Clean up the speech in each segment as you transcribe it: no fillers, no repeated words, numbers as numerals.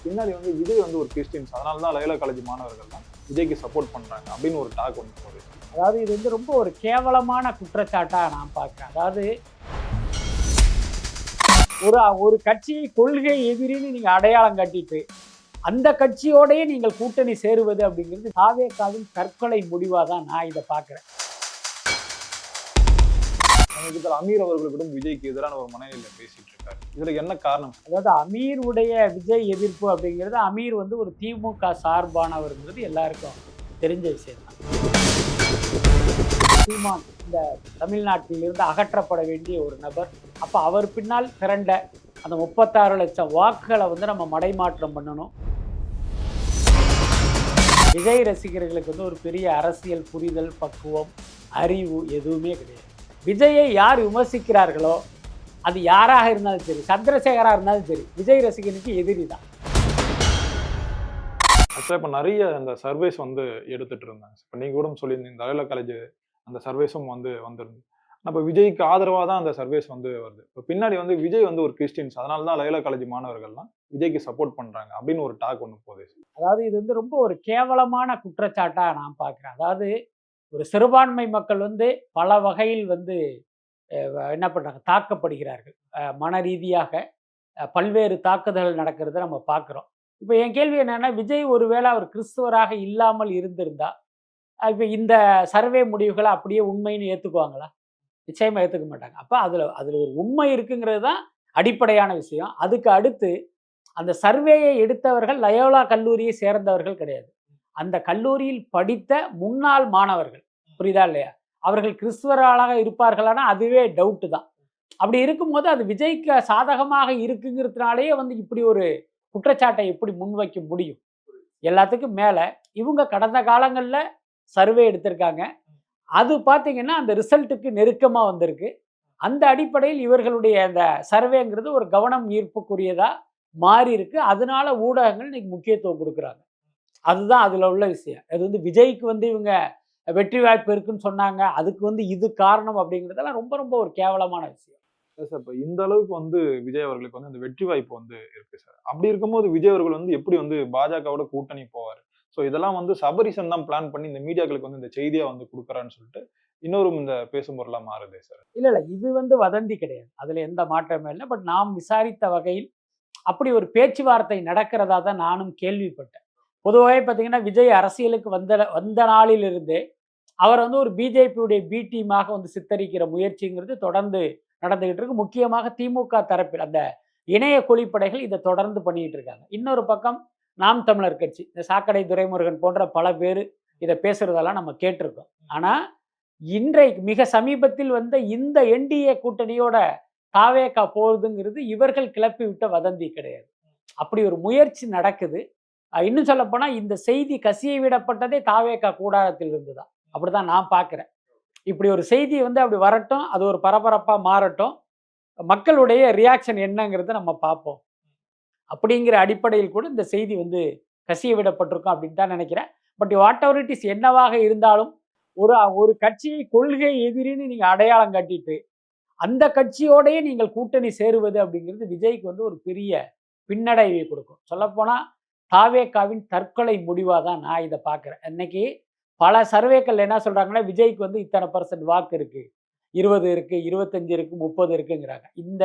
பின்னாடி வந்து விஜய் வந்து ஒரு கிறிஸ்டின்ஸ், அதனால தான் லயோலா காலேஜ் மாணவர்கள் தான் விஜய்க்கு சப்போர்ட் பண்றாங்க அப்படின்னு ஒரு டாக் ஒன்று போகுது. அதாவது இது வந்து ரொம்ப ஒரு கேவலமான குற்றச்சாட்டா நான் பார்க்கிறேன். அதாவது ஒரு கட்சியை கொள்கை எதிரின்னு நீங்க அடையாளம் காட்டிட்டு அந்த கட்சியோடயே நீங்கள் கூட்டணி சேருவது அப்படிங்கிறது தாவேகாவின் தற்கொலை முடிவா தான் நான் இதை பார்க்கிறேன். சமீபத்தில் அமீர் அவர்களுக்கும் விஜய்க்கு எதிரான ஒரு மனநிலையில பேசிட்டு இருக்காரு. இதுல என்ன காரணம்? அதாவது அமீர் உடைய விஜய் எதிர்ப்பு அப்படிங்கிறது, அமீர் வந்து ஒரு திமுக சார்பானவருங்கிறது எல்லாருக்கும் தெரிஞ்ச விஷயம் தான். சீமான் இந்த தமிழ்நாட்டிலிருந்து அகற்றப்பட வேண்டிய ஒரு நபர். அப்போ அவர் பின்னால் திரண்ட அந்த 36 லட்சம் வாக்குகளை வந்து நம்ம மடைமாற்றம் பண்ணணும். விஜய் ரசிகர்களுக்கு வந்து ஒரு பெரிய அரசியல் புரிதல், பக்குவம், அறிவு எதுவுமே கிடையாது. விஜயை யார் விமர்சிக்கிறார்களோ அது யாராக இருந்தாலும் சரி, சந்திரசேகராக இருந்தாலும் சரி, விஜய் ரசிகனுக்கு எதிரி தான். ஆக்சுவலாக இப்போ நிறைய அந்த சர்வேஸ் வந்து எடுத்துட்டு இருந்தாங்க. இப்போ நீங்கள் கூட சொல்லியிருந்தீங்க லயோலா காலேஜ் அந்த சர்வேஸும் வந்திருந்து. இப்போ விஜய்க்கு ஆதரவாக தான் அந்த சர்வேஸ் வந்து வருது. இப்போ பின்னாடி வந்து விஜய் வந்து ஒரு கிறிஸ்டின்ஸ், அதனால தான் லயோலா காலேஜ் மாணவர்கள்லாம் விஜய்க்கு சப்போர்ட் பண்றாங்க அப்படின்னு ஒரு டாக் ஒன்று போகுது. அதாவது இது வந்து ரொம்ப ஒரு கேவலமான குற்றச்சாட்டா நான் பார்க்குறேன். அதாவது ஒரு சிறுபான்மை மக்கள் வந்து பல வகையில் வந்து என்ன பண்ணுறாங்க, தாக்கப்படுகிறார்கள். மன ரீதியாக பல்வேறு தாக்குதல்கள் நடக்கிறத நம்ம பார்க்குறோம். இப்போ என் கேள்வி என்னென்னா, விஜய் ஒருவேளை அவர் கிறிஸ்துவராக இல்லாமல் இருந்திருந்தா இப்போ இந்த சர்வே முடிவுகளை அப்படியே உண்மைன்னு ஏற்றுக்குவாங்களா? நிச்சயமாக ஏற்றுக்க மாட்டாங்க. அப்போ அதில் ஒரு உண்மை இருக்குங்கிறது தான் அடிப்படையான விஷயம். அதுக்கு அடுத்து அந்த சர்வேயை எடுத்தவர்கள் லயோலா கல்லூரியை சேர்ந்தவர்கள் கிடையாது. அந்த கல்லூரியில் படித்த முன்னாள் மாணவர்கள். புரியுதா இல்லையா? அவர்கள் கிறிஸ்துவர்களாக இருப்பார்களானா அதுவே டவுட்டு தான். அப்படி இருக்கும்போது அது விஜய்க்கு சாதகமாக இருக்குங்கிறதுனாலேயே வந்து இப்படி ஒரு குற்றச்சாட்டை எப்படி முன்வைக்க முடியும்? எல்லாத்துக்கும் மேலே இவங்க கடந்த காலங்களில் சர்வே எடுத்திருக்காங்க. அது பார்த்தீங்கன்னா அந்த ரிசல்ட்டுக்கு நெருக்கமாக வந்திருக்கு. அந்த அடிப்படையில் இவர்களுடைய அந்த சர்வேங்கிறது ஒரு கவனம் ஈர்ப்புக்குரியதாக மாறி இருக்கு. அதனால ஊடகங்கள் இன்னைக்கு முக்கியத்துவம் கொடுக்குறாங்க. அதுதான் அதில் உள்ள விஷயம். அது வந்து விஜய்க்கு வந்து இவங்க வெற்றி வாய்ப்பு இருக்குன்னு சொன்னாங்க, அதுக்கு வந்து இது காரணம் அப்படிங்கிறதெல்லாம் ரொம்ப ரொம்ப ஒரு கேவலமான விஷயம். சார் இப்போ இந்த அளவுக்கு வந்து விஜய் அவர்களுக்கு வந்து அந்த வெற்றி வாய்ப்பு வந்து இருக்கு சார். அப்படி இருக்கும்போது விஜய் அவர்கள் வந்து எப்படி வந்து பாஜகவோட கூட்டணி போவார்? ஸோ இதெல்லாம் வந்து சபரிசன் தான் பிளான் பண்ணி இந்த மீடியாக்களுக்கு வந்து இந்த செய்தியா வந்து கொடுக்குறான்னு சொல்லிட்டு இன்னொரு இந்த பேசும் பொருளா மாறுதே சார். இல்ல இது வந்து வதந்தி கிடையாது, அதுல எந்த மாற்றமே இல்லை. பட் நாம் விசாரித்த வகையில் அப்படி ஒரு பேச்சுவார்த்தை நடக்கிறதா தான் நானும் கேள்விப்பட்டேன். பொதுவாகவே பார்த்தீங்கன்னா விஜய் அரசியலுக்கு வந்த நாளிலிருந்தே அவர் வந்து ஒரு பிஜேபியுடைய பி டீமாக வந்து சித்தரிக்கிற முயற்சிங்கிறது தொடர்ந்து நடந்துகிட்டு இருக்கு. முக்கியமாக திமுக தரப்பில் அந்த இணைய கூலிப்படைகள் இதை தொடர்ந்து பண்ணிட்டு இருக்காங்க. இன்னொரு பக்கம் நாம் தமிழர் கட்சி, இந்த சாக்கடை துரைமுருகன் போன்ற பல பேர் இதை பேசுறதெல்லாம் நம்ம கேட்டிருக்கோம். ஆனால் இன்றைக்கு மிக சமீபத்தில் வந்த இந்த என்டிஏ கூட்டணியோட தாவேகா போகுதுங்கிறது இவர்கள் கிளப்பி விட்ட வதந்தி கிடையாது. அப்படி ஒரு முயற்சி நடக்குது. இன்னும் சொல்லப்போனால் இந்த செய்தி கசிய விடப்பட்டதே தாவேகா கூடாரத்தில் இருந்து தான். அப்படிதான் நான் பார்க்குறேன். இப்படி ஒரு செய்தி வந்து அப்படி வரட்டும், அது ஒரு பரபரப்பாக மாறட்டும், மக்களுடைய ரியாக்ஷன் என்னங்கிறத நம்ம பார்ப்போம் அப்படிங்கிற அடிப்படையில் கூட இந்த செய்தி வந்து கசிய விடப்பட்டிருக்கும் அப்படின்னு தான் நினைக்கிறேன். But what ever it is, என்னவாக இருந்தாலும் ஒரு கட்சியை கொள்கை எதிரின்னு நீங்கள் அடையாளம் காட்டிட்டு அந்த கட்சியோடயே நீங்கள் கூட்டணி சேருவது அப்படிங்கிறது விஜய்க்கு வந்து ஒரு பெரிய பின்னடைவை கொடுக்கும். சொல்லப்போனால் தாவேகாவின் தற்கொலை முடிவாக தான் நான் இதை பார்க்குறேன். இன்னைக்கு பல சர்வேக்கள் என்ன சொல்கிறாங்கன்னா, விஜய்க்கு வந்து இத்தனை % வாக்கு இருக்குது, 20 இருக்குது, 25 இருக்குது, 30 இருக்குங்கிறாங்க. இந்த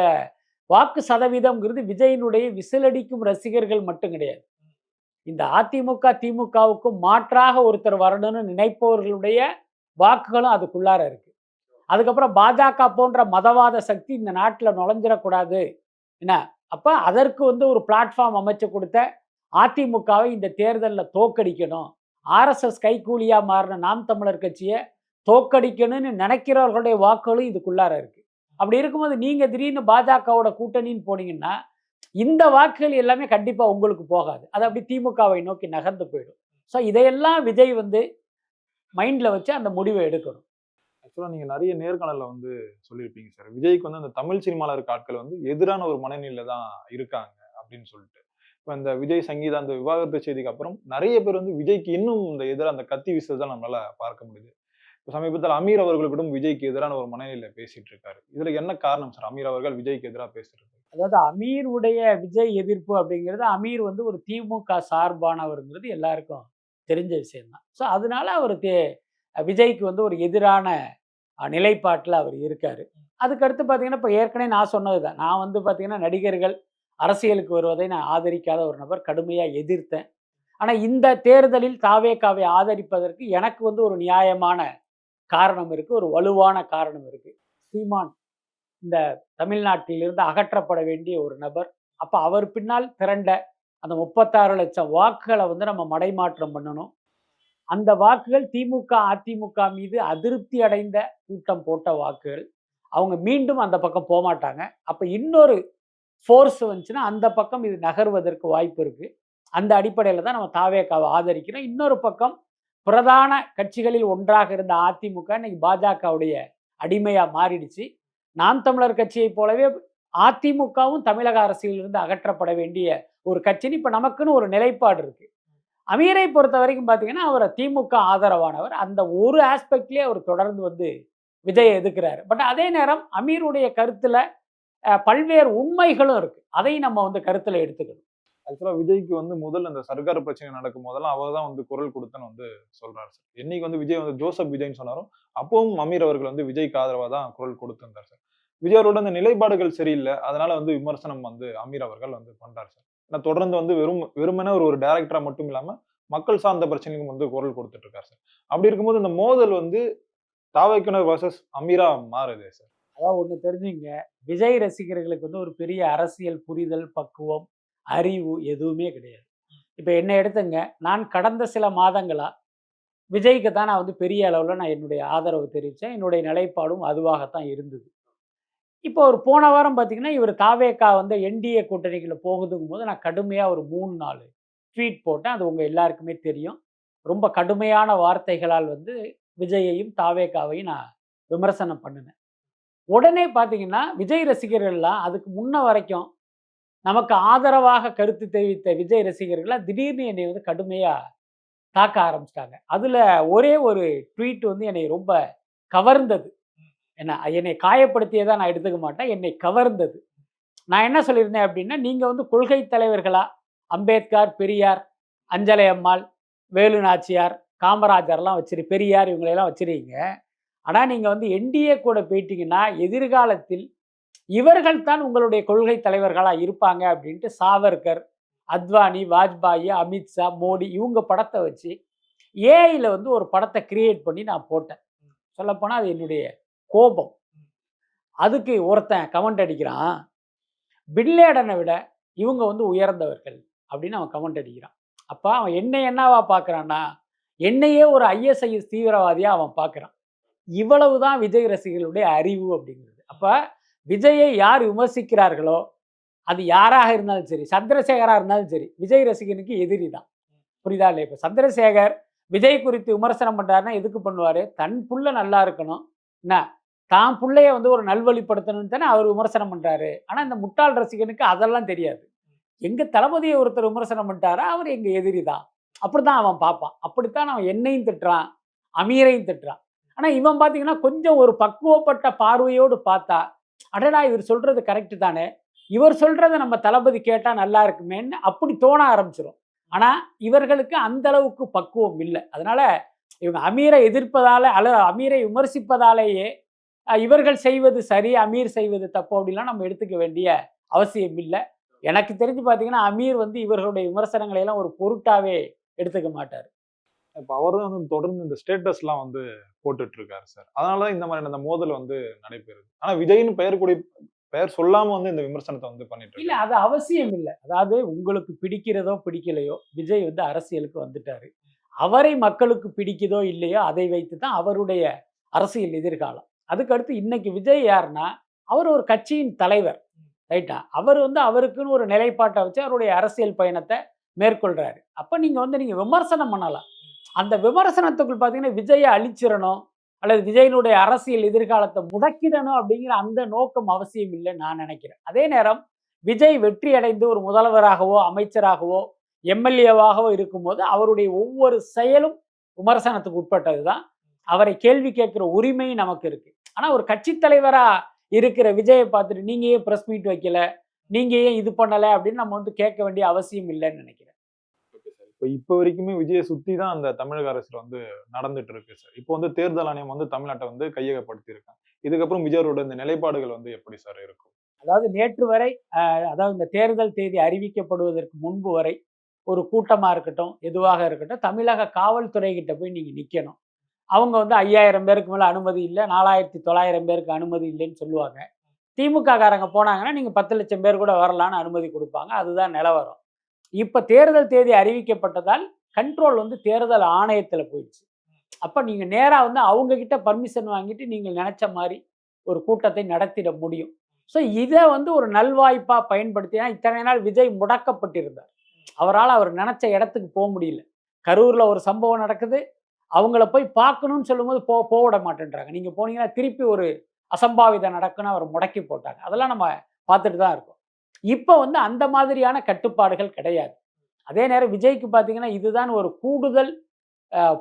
வாக்கு சதவீதம்ங்கிறது விஜயினுடைய விசிலடிக்கும் ரசிகர்கள் மட்டும் கிடையாது. இந்த அதிமுக திமுகவுக்கும் மாற்றாக ஒருத்தர் வரணும்னு நினைப்பவர்களுடைய வாக்குகளும் அதுக்குள்ளார இருக்கு. அதுக்கப்புறம் பாஜக போன்ற மதவாத சக்தி இந்த நாட்டில் நுழைஞ்சிடக்கூடாது என்ன, அப்போ அதற்கு வந்து ஒரு பிளாட்ஃபார்ம் அமைச்சு கொடுத்த அதிமுகவை இந்த தேர்தலில் தோக்கடிக்கணும், ஆர்எஸ்எஸ் கைக்கூலியாக மாறின நாம் தமிழர் கட்சியை தோக்கடிக்கணும்னு நினைக்கிறவர்களுடைய வாக்குகளும் இதுக்குள்ளார இருக்கு. அப்படி இருக்கும்போது நீங்கள் திடீர்னு பாஜகவோட கூட்டணின்னு போனீங்கன்னா இந்த வாக்குகள் எல்லாமே கண்டிப்பாக உங்களுக்கு போகாது. அது அப்படி திமுகவை நோக்கி நகர்ந்து போயிடும். ஸோ இதையெல்லாம் விஜய் வந்து மைண்டில் வச்சு அந்த முடிவை எடுக்கணும். ஆக்சுவலாக நீங்கள் நிறைய நேர்காணலில் வந்து சொல்லியிருப்பீங்க சார், விஜய்க்கு வந்து அந்த தமிழ் சினிமாவில் இருக்க ஆட்கள் வந்து எதிரான ஒரு மனநிலையில தான் இருக்காங்க அப்படின்னு சொல்லிட்டு. இப்போ இந்த விஜய் சங்கீதா அந்த விவாகரத்து செய்திக்கு அப்புறம் நிறைய பேர் வந்து விஜய்க்கு இன்னும் இந்த எதிராக அந்த கத்தி வீசுறது தான் நம்மளால பார்க்க முடியுது. இப்போ சமீபத்தில் அமீர் அவர்களுக்கும் விஜய்க்கு எதிரான ஒரு மனநிலையில பேசிட்டு இருக்காரு. இதுல என்ன காரணம் சார் அமீர் அவர்கள் விஜய்க்கு எதிராக பேசுறது? அதாவது அமீருடைய விஜய் எதிர்ப்பு அப்படிங்கிறது, அமீர் வந்து ஒரு திமுக சார்பானவருங்கிறது எல்லாருக்கும் தெரிஞ்ச விஷயம் தான். ஸோ அதனால அவர் விஜய்க்கு வந்து ஒரு எதிரான நிலைப்பாட்டில் அவர் இருக்காரு. அதுக்கடுத்து பார்த்தீங்கன்னா, இப்போ ஏற்கனவே நான் சொன்னது தான். நான் வந்து பார்த்தீங்கன்னா, நடிகர்கள் அரசியலுக்கு வருவதை நான் ஆதரிக்காத ஒரு நபர், கடுமையா எதிர்த்தேன். ஆனா இந்த தேர்தலில் தாவேகாவை ஆதரிப்பதற்கு எனக்கு வந்து ஒரு நியாயமான காரணம் இருக்கு. ஒரு வலுவான காரணம் இருக்கு. சீமான் இந்த தமிழ்நாட்டிலிருந்து அகற்றப்பட வேண்டிய ஒரு நபர். அப்ப அவர் பின்னால் திரண்ட அந்த 36,00,000 வாக்குகள வந்து நம்ம மடைமாற்றம் பண்ணணும். அந்த வாக்குகள் திமுக, அதிமுக மீது அதிருப்தி அடைந்த கூட்டம் போட்ட வாக்குகள். அவங்க மீண்டும் அந்த பக்கம் போமாட்டாங்க. அப்ப இன்னொரு ஃபோர்ஸ் வந்துச்சுன்னா, அந்த பக்கம் இது நகர்வதற்கு வாய்ப்பு இருக்கு. அந்த அடிப்படையில தான் நம்ம தாவேகாவ ஆதரிக்கிறோம். இன்னொரு பக்கம் பிரதான கட்சிகளில் ஒன்றாக இருந்த அதிமுக இன்னைக்கு பாஜகவுடைய அடிமையா மாறிடுச்சு. நாம் தமிழர் கட்சியைப் போலவே அதிமுகவும் தமிழக அரசியலிருந்து அகற்றப்பட வேண்டிய ஒரு கட்சின்னு இப்ப நமக்குன்னு ஒரு நிலைப்பாடு இருக்கு. அமீரை பொறுத்தவரைக்கும் பார்த்தீங்கன்னா, அவர திமுக ஆதரவானவர். அந்த ஒரு ஆஸ்பெக்ட்லயே அவர் தொடர்ந்து வந்து விஜய எதிர்க்கிறாரு. பட் அதே நேரம் அமீருடைய கருத்துல பல்வேறு உண்மைகளும் இருக்கு. அதையும் நம்ம வந்து கருத்துல எடுத்துக்கணும். ஆக்சுவலா விஜய்க்கு வந்து முதல்ல இந்த சர்க்கார் பிரச்சனை நடக்கும் போதெல்லாம் அவர் தான் வந்து குரல் கொடுத்தேன்னு வந்து சொல்றாரு சார். என்னைக்கு வந்து விஜய் வந்து ஜோசப் விஜய்ன்னு சொன்னாரோ, அப்பவும் அமீர் அவர்கள் வந்து விஜய்க்கு ஆதரவா தான் குரல் கொடுத்திருந்தார் சார். விஜய் அவரோட அந்த நிலைப்பாடுகள் சரியில்ல. அதனால வந்து விமர்சனம் வந்து அமீர் அவர்கள் வந்து பண்றாரு சார். ஆனா தொடர்ந்து வந்து வெறுமனே ஒரு டைரக்டரா மட்டும் இல்லாம, மக்கள் சார்ந்த பிரச்சனைக்கும் வந்து குரல் கொடுத்துட்டு இருக்காரு சார். அப்படி இருக்கும்போது இந்த மோதல் வந்து தாவேக்கனர் வெர்சஸ் அமீரா மாறுதே சார். அதாவது ஒண்ணு தெரிஞ்சுக்கங்க, விஜய் ரசிகர்களுக்கு வந்து ஒரு பெரிய அரசியல் புரிதல், பக்குவம், அறிவு எதுவுமே கிடையாது. இப்ப என்ன எடுத்துங்க, நான் கடந்த சில மாதங்களா விஜய்க்கு தான் நான் வந்து பெரிய அளவுல நான் என்னுடைய ஆதரவு தெரிவிச்சேன். என்னுடைய நிலைப்பாடும் அதுவாகத்தான் இருந்தது. இப்போ ஒரு போன வாரம் பார்த்தீங்கன்னா, இவர் தாவேகா வந்து என்டிஏ கூட்டணிக்குள்ள போகுதுங்கும்போது நான் கடுமையா ஒரு 3, 4 ட்வீட் போட்டேன். அது உங்க எல்லாருக்குமே தெரியும். ரொம்ப கடுமையான வார்த்தைகளால் வந்து விஜய்யையும், தாவேகாவையும் நான் விமர்சனம் பண்ணுனேன். உடனே பார்த்தீங்கன்னா, விஜய் ரசிகர்கள்லாம் அதுக்கு முன்ன வரைக்கும் நமக்கு ஆதரவாக கருத்து தெரிவித்த விஜய் ரசிகர்கள்லாம் திடீர்னு என்னை வந்து கடுமையா தாக்க ஆரம்பிச்சுட்டாங்க. அதுல ஒரே ஒரு ட்வீட் வந்து என்னை ரொம்ப கவர்ந்தது. என்னை காயப்படுத்தியதா நான் எடுத்துக்க மாட்டேன். என்னை கவர்ந்தது. நான் என்ன சொல்லியிருந்தேன் அப்படின்னா, நீங்க வந்து கொள்கை தலைவர்களா அம்பேத்கர், பெரியார், அஞ்சலை அம்மாள், வேலு நாச்சியார், காமராஜர்லாம் பெரியார் இவங்களையெல்லாம் வச்சிருக்கீங்க. ஆனா நீங்க வந்து என்டிஏ கூட போயிட்டீங்கன்னா, எதிர்காலத்தில் இவர்கள் தான் உங்களுடைய கொள்கை தலைவர்களா இருப்பாங்க அப்படின்ட்டு சாவர்கர், அத்வானி, வாஜ்பாயி, அமித்ஷா, மோடி இவங்க படத்த வச்சு ஏஐல வந்து ஒரு படத்த கிரியேட் பண்ணி நான் போட்டேன். சொல்லப்போனா அது என்னுடைய கோபம். அதுக்கு ஒருத்தன் கமெண்ட் அடிக்கிறான், பின்லேடனை விட இவங்க வந்து உயர்ந்தவர்கள் அப்படின்னு அவன் கமெண்ட் அடிக்கிறான். அப்ப அவன் என்னவா பார்க்குறான்னா, என்னையே ஒரு ஐஎஸ்ஐஎஸ் தீவிரவாதியா அவன் பார்க்குறான். இவ்வளவுதான் விஜய் ரசிகர்களுடைய அறிவு அப்படிங்கிறது. அப்ப விஜயை யார் விமர்சிக்கிறார்களோ, அது யாராக இருந்தாலும் சரி, சந்திரசேகரா இருந்தாலும் சரி, விஜய் ரசிகனுக்கு எதிரி தான். புரியுதா இல்லையா? இப்ப சந்திரசேகர் விஜய் குறித்து விமர்சனம் பண்றாருன்னா எதுக்கு பண்ணுவாரு? தன் புள்ள நல்லா இருக்கணும். என்ன? தான் புள்ளைய வந்து ஒரு நல்வழிப்படுத்தணும்னு தானே அவர் விமர்சனம் பண்றாரு. ஆனா இந்த முட்டாள் ரசிகனுக்கு அதெல்லாம் தெரியாது. எங்க தளபதியை ஒருத்தர் விமர்சனம் பண்ணிட்டாரா, அவர் எங்க எதிரி தான். அப்படித்தான் அவன் பார்ப்பான். அப்படித்தான் அவன் என்னையும் திட்டுறான், அமீரையும் திட்டுறான். ஆனா இவன் பார்த்தீங்கன்னா, கொஞ்சம் ஒரு பக்குவப்பட்ட பார்வையோடு பார்த்தா, அடடா! இவர் சொல்றது கரெக்ட் தானே. இவர் சொல்றத நம்ம தளபதி கேட்டா நல்லா இருக்குமேன்னு அப்படி தோண ஆரம்பிச்சிரும். ஆனா இவர்களுக்கு அந்த அளவுக்கு பக்குவம் இல்ல. அதனால இவங்க அமீரை எதிர்ப்பதால அல்லது அமீரை விமர்சிப்பதாலேயே இவர்கள் செய்வது சரி, அமீர் செய்வது தப்பு அப்படிலாம் நம்ம எடுத்துக்க வேண்டிய அவசியம் இல்ல. எனக்கு தெரிஞ்சு பார்த்தீங்கன்னா, அமீர் வந்து இவர்களுடைய விமர்சனங்களை எல்லாம் ஒரு பொருட்டாவே எடுத்துக்க மாட்டாரு. இப்ப அவர் தான் வந்து தொடர்ந்து இந்த ஸ்டேட்டஸ்லாம் வந்து போட்டுட்டு இருக்காரு சார். அதனால தான் இந்த மாதிரியான இந்த மோதல் வந்து நடைபெறுது. ஆனா விஜய்ன்னு பெயர் சொல்லாம வந்து இந்த விமர்சனத்த வந்து பண்ணிட்டு இல்ல இருக்காரு. அது அவசியம் இல்ல. அதாவது உங்களுக்கு பிடிக்கிறதோ, பிடிக்கலையோ, விஜய் வந்து அரசியலுக்கு வந்துட்டாரு. அவரை மக்களுக்கு பிடிக்குதோ, இல்லையோ அதை வைத்து தான் அவருடைய அரசியல் எதிர்காலம். அதுக்கு அடுத்து இன்னைக்கு விஜய் யாருன்னா, அவர் ஒரு கட்சியின் தலைவர். ரைட்டா? அவர் வந்து அவருக்குன்னு ஒரு நிலைப்பாட்ட வச்சு அவருடைய அரசியல் பயணத்த மேற்கொள்றாரு. அப்ப நீங்க விமர்சனம் பண்ணலாம். அந்த விமர்சனத்துக்குள் பார்த்தீங்கன்னா, விஜய அழிச்சிறணும், அல்லது விஜயினுடைய அரசியல் எதிர்காலத்த முடக்கிடணும் அப்படிங்கிற அந்த நோக்கம் அவசியம் இல்லைன்னு நான் நினைக்கிறேன். அதே நேரம் விஜய் வெற்றி அடைந்து ஒரு முதல்வராகவோ, அமைச்சராகவோ, எம்எல்ஏவாகவோ இருக்கும்போது அவருடைய ஒவ்வொரு செயலும் விமர்சனத்துக்கு உட்பட்டது தான். அவரை கேள்வி கேட்கிற உரிமை நமக்கு இருக்கு. ஆனா ஒரு கட்சி தலைவரா இருக்கிற விஜயை பார்த்துட்டு நீங்க ஏன் பிரஸ் மீட் வைக்கல? நீங்க ஏன் இது பண்ணல அப்படின்னு நம்ம வந்து கேட்க வேண்டிய அவசியம் இல்லைன்னு நினைக்கிறேன். இப்ப வரைக்குமே விஜய சுத்தி தான் அந்த தமிழக அரசியல் வந்து நடந்துட்டு இருக்கு சார். இப்போ வந்து தேர்தல் ஆணையம் வந்து தமிழ்நாட்ட வந்து கையகப்படுத்தி இருக்காங்க. இதுக்கப்புறம் விஜய் அவரோட இந்த நிலைப்பாடுகள் வந்து எப்படி சார் இருக்கும்? அதாவது நேற்று வரை அதாவது இந்த தேர்தல் தேதி அறிவிக்கப்படுவதற்கு முன்பு வரை ஒரு கூட்டமா இருக்கட்டும், எதுவாக இருக்கட்டும், தமிழக காவல்துறை கிட்ட போய் நீங்க நிக்கணும். அவங்க வந்து 5000 பேருக்கு மேல அனுமதி இல்ல, 4900 பேருக்கு அனுமதி இல்லைன்னு சொல்லுவாங்க. திமுக காரங்க போனாங்கன்னா, நீங்க 10,00,000 பேர் கூட வரலான்னு அனுமதி குடுப்பாங்க. அதுதான் நிலவரம். இப்ப தேர்தல் தேதி அறிவிக்கப்பட்டதால், கண்ட்ரோல் வந்து தேர்தல் ஆணையத்துல போயிடுச்சு. அப்ப நீங்க நேரா வந்து அவங்க கிட்ட பர்மிஷன் வாங்கிட்டு, நீங்க நெனச்ச மாரி ஒரு கூட்டத்தை நடத்திட முடியும். ஸோ இத வந்து ஒரு நல்வாய்ப்பா பயன்படுத்தி ஏன்னா இத்தனை நாள் விஜய் முடக்கப்பட்டிருந்தார். அவரால அவர் நெனச்ச இடத்துக்கு முடியல. கரூர்ல ஒரு சம்பவம் நடக்குது. அவங்கள போய் பார்க்கணும்னு சொல்லும்போது விட மாட்டேன்றாங்க. நீங்க போனீங்கன்னா திருப்பி ஒரு அசம்பாவிதம் நடக்குன்னு அவர முடக்கி போட்டாங்க. அதெல்லாம் நம்ம பார்த்துட்டு தான் இருக்கோம். இப்ப வந்து அந்த மாதிரியான கட்டுப்பாடுகள் கிடையாது. அதே நேரம் விஜய்க்கு பார்த்தீங்கன்னா, இதுதான் ஒரு கூடுதல்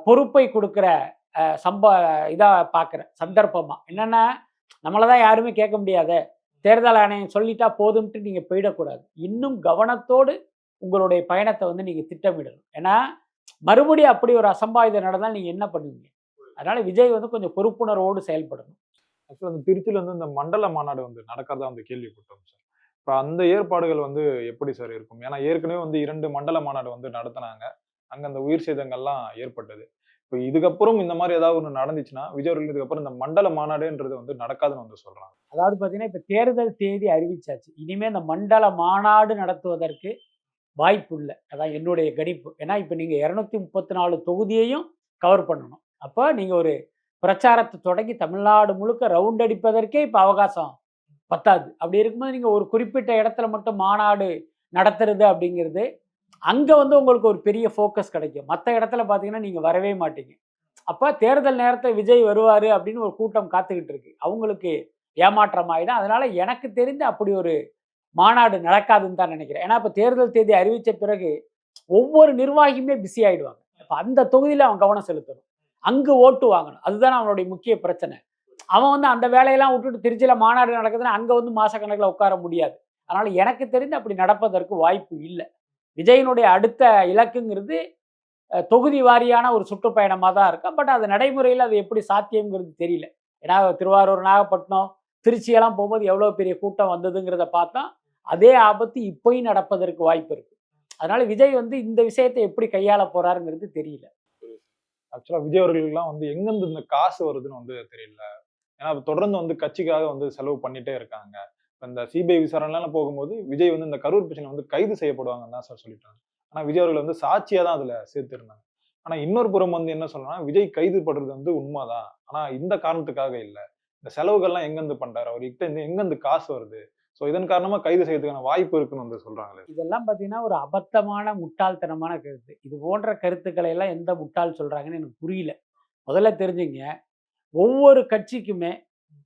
பொறுப்பை குடுக்குற அ சம்ப இதா பார்க்குறேன். சந்தர்ப்பமா. என்னன்னா, நம்மள தான் யாருமே கேட்க முடியாதே. தேர்தல் ஆணையம் சொல்லிட்டா போதும்ன்ட்டு நீங்க போயிடக்கூடாது. இன்னும் கவனத்தோடு உங்களுடைய பயணத்த வந்து நீங்க திட்டமிடணும். ஏன்னா, மறுபடியும் அப்படி ஒரு அசம்பாவிதம் நடந்தால் நீங்க என்ன பண்ணுவீங்க? அதனால விஜய் வந்து கொஞ்சம் பொறுப்புணர்வோடு செயல்படணும். ஆக்சுவலா அந்த திருச்சியில வந்து இந்த மண்டல மாநாடு வந்து நடக்கிறதா வந்து கேள்விப்பட்டோம் சார். இப்ப அந்த ஏற்பாடுகள் வந்து எப்படி சார் இருக்கும்? ஏன்னா ஏற்கனவே வந்து 2 மண்டல மாநாடு வந்து நடத்துனாங்க. அங்க அந்த உயிர் சேதங்கள்லாம் ஏற்பட்டது. இப்ப இதுக்கப்புறம் இந்த மாரி ஏதாவது ஒண்ணு நடந்துச்சுன்னா, விஜய் அவர்கள் இதுக்கப்புறம் இந்த மண்டல மாநாடுன்றது வந்து நடக்காதுன்னு வந்து சொல்றாங்க. அதாவது பார்த்தீங்கன்னா, இப்ப தேர்தல் தேதி அறிவிச்சாச்சு. இனிமே இந்த மண்டல மாநாடு நடத்துவதற்கு வாய்ப்பு இல்ல. அதான் என்னுடைய கணிப்பு. ஏன்னா, இப்ப நீங்க 234 தொகுதியையும் கவர் பண்ணணும். அப்ப நீங்க ஒரு பிரச்சாரத்த தொடங்கி தமிழ்நாடு முழுக்க ரவுண்ட் அடிப்பதற்கே இப்ப அவகாசம் பத்தாது. அப்படி இருக்கும்போது நீங்க ஒரு குறிப்பிட்ட இடத்துல மட்டும் மாநாடு நடத்துறது அப்படிங்கிறது, அங்க வந்து உங்களுக்கு ஒரு பெரிய ஃபோக்கஸ் கிடைக்கும். மத்த இடத்துல பார்த்தீங்கன்னா, நீங்க வரவே மாட்டீங்க. அப்ப தேர்தல் நேரத்துல விஜய் வருவாரு அப்படின்னு ஒரு கூட்டம் காத்துக்கிட்டு இருக்கு. அவங்களுக்கு ஏமாற்றம் ஆயிடும். அதனால எனக்கு தெரிந்து அப்படி ஒரு மாநாடு நடக்காதுன்னு தான் நினைக்கிறேன். ஏன்னா, இப்ப தேர்தல் தேதி அறிவிச்ச பிறகு ஒவ்வொரு நிர்வாகியுமே பிஸி ஆயிடுவாங்க. அப்ப அந்த தொகுதியில அவன் கவனம் செலுத்தணும். அங்கு ஓட்டு வாங்கணும். அதுதான் அவனுடைய முக்கிய பிரச்சனை. அவன் வந்து அந்த வேலையெல்லாம் விட்டுட்டு திருச்சியில மாநாடு நடக்குதுன்னா, அங்க வந்து மாசக்கணக்குல உட்கார முடியாது. அதனால எனக்கு தெரிந்து அப்படி நடப்பதற்கு வாய்ப்பு இல்ல. விஜயினுடைய அடுத்த இலக்குங்கிறது தொகுதி வாரியான ஒரு சுற்றுப்பயணமா தான் இருக்கும். பட் அது நடைமுறையில அது எப்படி சாத்தியம்ங்கிறது தெரியல. ஏன்னா திருவாரூர், நாகப்பட்டினம், திருச்சியெல்லாம் போகும்போது எவ்வளோ பெரிய கூட்டம் வந்ததுங்கிறத பார்த்தா, அதே ஆபத்து இப்பயும் நடப்பதற்கு வாய்ப்பு இருக்கு. அதனால விஜய் வந்து இந்த விஷயத்தை எப்படி கையாள போறாருங்கிறது தெரியல. ஆக்சுவலா விஜய் அவர்களுக்கெல்லாம் வந்து எங்கருந்து இந்த காசு வருதுன்னு வந்து தெரியல. ஏன்னா தொடர்ந்து வந்து கட்சிக்காக வந்து செலவு பண்ணிட்டே இருக்காங்க. இப்ப இந்த சிபிஐ விசாரணைலாம் போகும்போது, விஜய் வந்து இந்த கரூர் பிரச்சனையில வந்து கைது செய்யப்படுவாங்கன்னு தான் சார் சொல்லிட்டாங்க. ஆனா விஜய் அவர்கள் வந்து சாட்சியா தான் அதுல சேர்த்திருந்தாங்க. ஆனா இன்னொரு புறம் வந்து என்ன சொல்லணும்னா, விஜய் கைது படுறது வந்து உண்மதான். ஆனா இந்த காரணத்துக்காக இல்ல. இந்த செலவுகள்லாம் எங்கருந்து பண்றாரு? அவர்கிட்ட இருந்து எங்கருந்து காசு வருது? சோ இதன் காரணமா கைது செய்யறதுக்கான வாய்ப்பு இருக்குன்னு வந்து சொல்றாங்களே. இதெல்லாம் பார்த்தீங்கன்னா, ஒரு அபத்தமான, முட்டாள்தனமான கருத்து. இது போன்ற கருத்துக்களை எல்லாம் எந்த முட்டாள் சொல்றாங்கன்னு எனக்கு புரியல. முதல்ல தெரிஞ்சுங்க, ஒவ்வொரு கட்சிக்குமே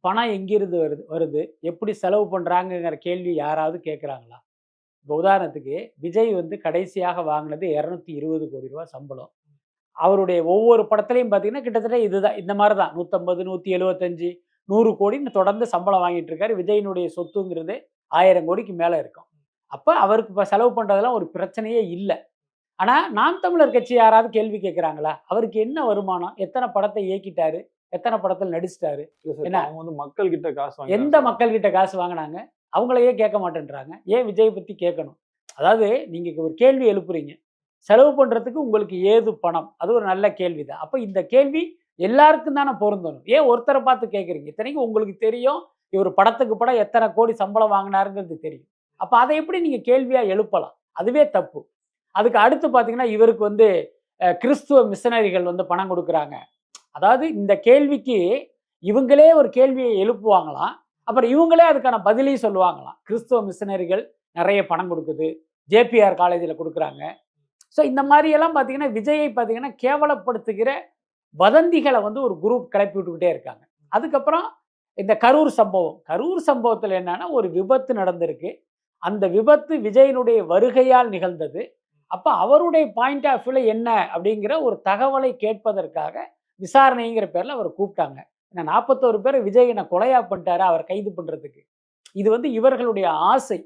பணம் எங்கிருந்து வருது வருது, எப்படி செலவு பண்றாங்கங்கிற கேள்வி யாராவது கேட்குறாங்களா? இப்போ உதாரணத்துக்கு விஜய் வந்து கடைசியாக வாங்கினது ரூ. 220,00,00,000 சம்பளம். அவருடைய ஒவ்வொரு படத்துலயும் பார்த்தீங்கன்னா, கிட்டத்தட்ட இதுதான். இந்த மாரி தான் 150, 175, 100 கோடின்னு தொடர்ந்து சம்பளம் வாங்கிட்டு இருக்காரு. விஜயினுடைய சொத்துங்கிறது 1000 கோடிக்கு மேல இருக்கும். அப்ப அவருக்கு இப்ப செலவு பண்றதெல்லாம் ஒரு பிரச்சனையே இல்ல. ஆனா, நாம் தமிழர் கட்சி யாராவது கேள்வி கேட்கிறாங்களா? அவருக்கு என்ன வருமானம்? எத்தன படத்த இயக்கிட்டாரு? எத்தன படத்துல நடிச்சுட்டாரு? இல்ல சார். என்ன அவங்க வந்து மக்கள் கிட்ட காசு எந்த வாங்குறாங்க. மக்கள் கிட்ட காசு வாங்குனாங்க? அவங்கள ஏன் கேட்க மாட்டேன்றாங்க? ஏன் விஜய் பத்தி கேட்கணும்? அதாவது நீங்க ஒரு கேள்வி எழுப்புறீங்க. செலவு பண்றதுக்கு உங்களுக்கு ஏது பணம்? அது ஒரு நல்ல கேள்வி தான். அப்ப இந்த கேள்வி எல்லாருக்கும் தானே பொருந்தணும். ஏன் ஒருத்தர பார்த்து கேட்குறீங்க? இத்தனைக்கும் உங்களுக்கு தெரியும், இவரு படத்துக்கு படம் எத்தன கோடி சம்பளம் வாங்குனாருங்கிறது தெரியும். அப்ப அத எப்படி நீங்க கேள்வியா எழுப்பலாம்? அதுவே தப்பு. அதுக்கு அடுத்து பார்த்தீங்கன்னா, இவருக்கு வந்து கிறிஸ்துவ மிஷனரிகள் வந்து பணம் குடுக்குறாங்க. அதாவது இந்த கேள்விக்கு இவங்களே ஒரு கேள்வியை எழுப்புவாங்களாம். அப்புறம் இவங்களே அதுக்கான பதிலையும் சொல்லுவாங்களாம். கிறிஸ்துவ மிஷனரிகள் நெறைய பணம் குடுக்குது. ஜேபிஆர் காலேஜ்ல குடுக்குறாங்க. ஸோ இந்த மாரியெல்லாம் பார்த்தீங்கன்னா, விஜயை பார்த்தீங்கன்னா கேவலப்படுத்துகிற வதந்திகள வந்து ஒரு குரூப் கிளப்பி விட்டுக்கிட்டே இருக்காங்க. அதுக்கப்புறம் இந்த கரூர் சம்பவம். கரூர் சம்பவத்தில என்னன்னா, ஒரு விபத்து நடந்திருக்கு. அந்த விபத்து விஜயினுடைய வருகையால் நிகழ்ந்தது. அப்ப அவருடைய பாயிண்ட் ஆஃப் வியூல என்ன அப்படிங்கிற ஒரு தகவலை கேட்பதற்காக விசாரணைங்கிற பேர்ல அவர கூப்பிட்டாங்க. ஏன்னா 41 பேர விஜய் என்ன கொலையா பண்ணிட்டாரா அவர கைது பண்றதுக்கு. இது வந்து இவர்களுடைய ஆசை.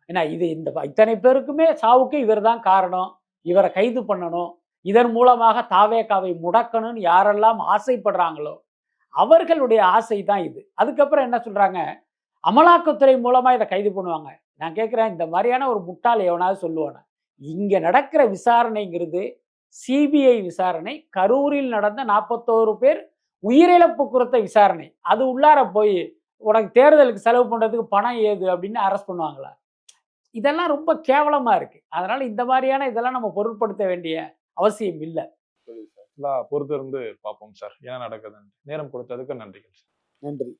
ஏன்னா இது இந்த இத்தனை பேருக்குமே சாவுக்கு இவர் தான் காரணம், இவரை கைது பண்ணணும், இதன் மூலமாக தாவேகாவை முடக்கணும்னு யாரெல்லாம் ஆசைப்படுறாங்களோ அவர்களுடைய ஆசை தான் இது. அதுக்கப்புறம் என்ன சொல்றாங்க, அமலாக்கத்துறை மூலமா இதை கைது பண்ணுவாங்க. நான் கேட்கிறேன், இந்த மாதிரியான ஒரு முட்டாள் எவனாவது சொல்லுவானா? இங்க நடக்கிற விசாரணைங்கிறது சிபிஐ விசாரணை. கரூரில் நடந்த 41 பேர் உயிரிழப்பு குறித்த விசாரணை. அது உள்ளார போய் உனக்கு தேர்தலுக்கு செலவு பண்றதுக்கு பணம் ஏது அப்படின்னு அரெஸ்ட் பண்ணுவாங்களா? இதெல்லாம் ரொம்ப கேவலமா இருக்கு. அதனால இந்த மாதிரியான இதெல்லாம் நம்ம பொருட்படுத்த வேண்டிய அவசியம் இல்ல. பொறுத்திருந்து பார்ப்போம் சார் என்ன நடக்குதுன்னு. நேரம் கொடுத்ததுக்கு நன்றிகள் சார். நன்றி.